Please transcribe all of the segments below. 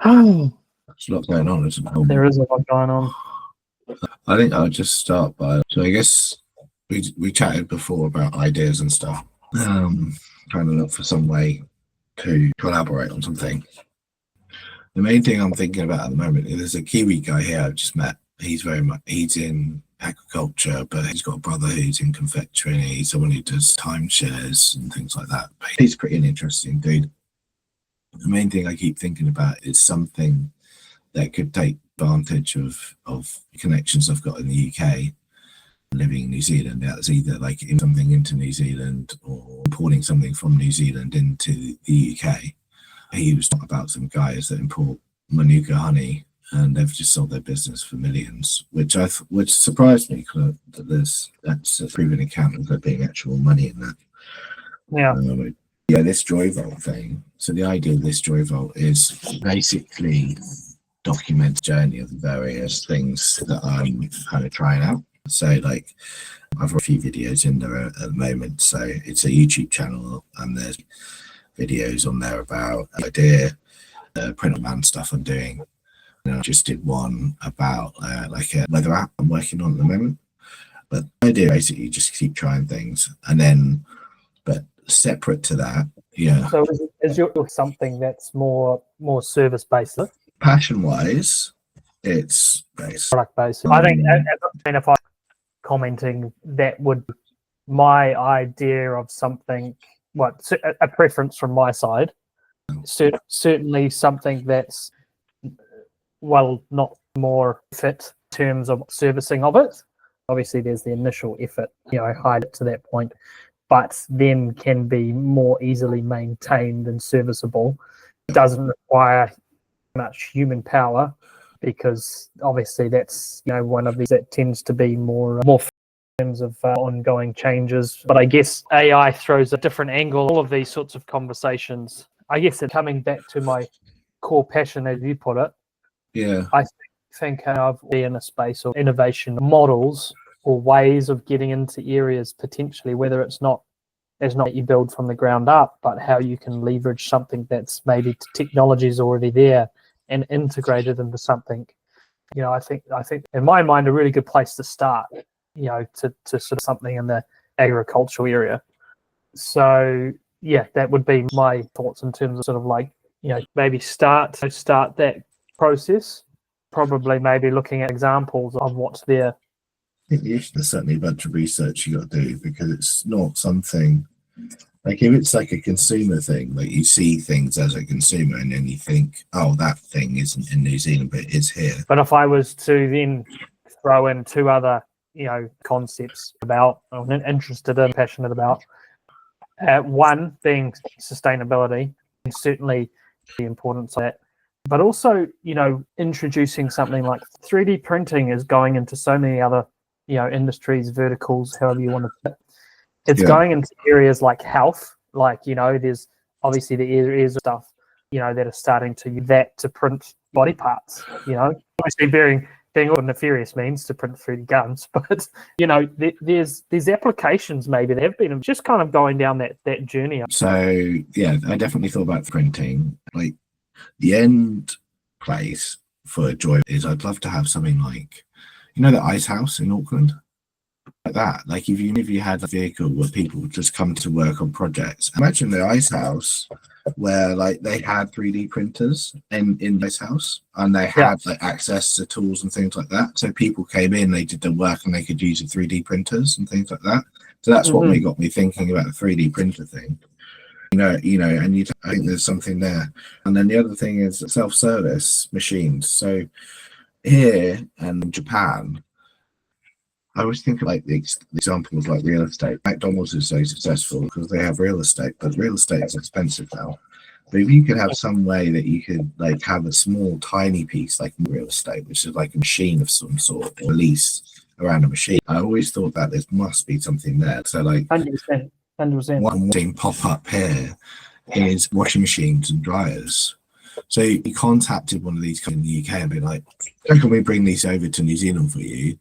There's a lot going on, isn't there? There is a lot going on. I think I'll just start by, so I guess we chatted before about ideas and stuff. Trying to look for some way to collaborate on something. The main thing I'm thinking about at the moment is there's a Kiwi guy here I've just met. He's in agriculture, but he's got a brother who's in confectionery, someone who does timeshares and things like that. But he's pretty an interesting dude. The main thing I keep thinking about is something that could take advantage of connections I've got in the UK, living in New Zealand. That's either like something into New Zealand or importing something from New Zealand into the UK. He was talking about some guys that import Manuka honey, and they've just sold their business for millions, which surprised me, because that's a proven account of there being actual money in that. Yeah. This Joy Vault thing. So the idea of this Joy Vault is basically document the journey of the various things that I'm kind of trying out. So like I've got a few videos in there at the moment. So it's a YouTube channel, and there's videos on there about idea, print on demand stuff I'm doing. And I just did one about like a weather app I'm working on at the moment. But the idea basically just keep trying things, and then but separate to that, yeah. So is your something that's more service based? Passion wise, it's Product based. I think if I'm commenting, that would my idea of something, a preference from my side, certainly something that's not more fit in terms of servicing of it. Obviously there's the initial effort, hide it to that point, but then can be more easily maintained and serviceable. It doesn't require much human power, because obviously that's one of these that tends to be more in terms of ongoing changes. But I guess AI throws a different angle. All of these sorts of conversations, I guess, it's coming back to my core passion, as you put it. Yeah, I think I've been in a space of innovation models or ways of getting into areas potentially, whether it's not that you build from the ground up, but how you can leverage something that's maybe technology's already there and integrated into something. I think in my mind a really good place to start, to sort of something in the agricultural area. So yeah, that would be my thoughts in terms of sort of like, maybe start that process, probably maybe looking at examples of what's there. I think there's certainly a bunch of research you got to do, because it's not something like, if it's like a consumer thing, like you see things as a consumer and then you think, oh, that thing isn't in New Zealand but it is here. But if I was to then throw in two other concepts about I'm interested in, passionate about, one being sustainability, and certainly the importance of that, but also introducing something like 3D printing is going into so many other industries, verticals, however you want to put it. It's going into areas like health, like there's obviously the areas of stuff that are starting to use that to print body parts, obviously being all nefarious means to print 3D guns, but there's applications maybe that have been just kind of going down that journey. So yeah, I definitely thought about printing. Like the end place for Joy is I'd love to have something like the Ice House in Auckland, like that. Like if you had a vehicle where people would just come to work on projects. Imagine the Ice House where like they had 3D printers in the Ice House, and they had like access to tools and things like that. So people came in, they did their work, and they could use the 3D printers and things like that. So that's what got me thinking about the 3D printer thing. And I think there's something there. And then the other thing is self-service machines. So here and in Japan, I always think of like the examples like real estate. McDonald's is so successful because they have real estate, but real estate is expensive now. But if you could have some way that you could like have a small, tiny piece like real estate, which is like a machine of some sort, or lease around a machine, I always thought that there must be something there. So like 100%. One thing pop up here is washing machines and dryers. So you contacted one of these in the UK and be like, can we bring these over to New Zealand for you?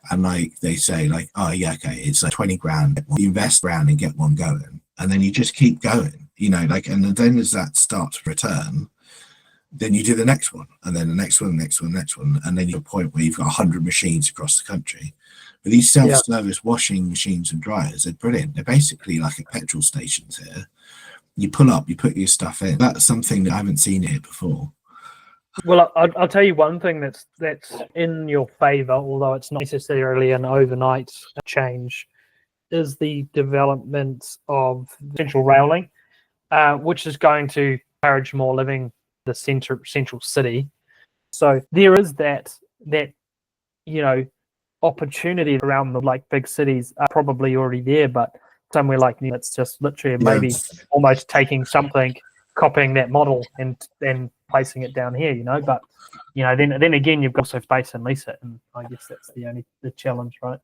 And like they say like, oh yeah, okay, it's like 20 grand. You invest around and get one going, and then you just keep going, and then as that starts to return, then you do the next one, and then the next one, the next one, the next one, and then you're at a point where you've got 100 machines across the country. But these self-service washing machines and dryers, they're brilliant. They're basically like at petrol stations here. You pull up, you put your stuff in. That's something that I haven't seen here before. Well, I'll tell you one thing that's in your favour, although it's not necessarily an overnight change, is the development of central railing, which is going to encourage more living the central city. So there is that opportunity around the like big cities are probably already there, but somewhere like it's just literally maybe almost taking something, copying that model and then placing it down here, but then again you've got to also space and lease it, and I guess that's the challenge, right?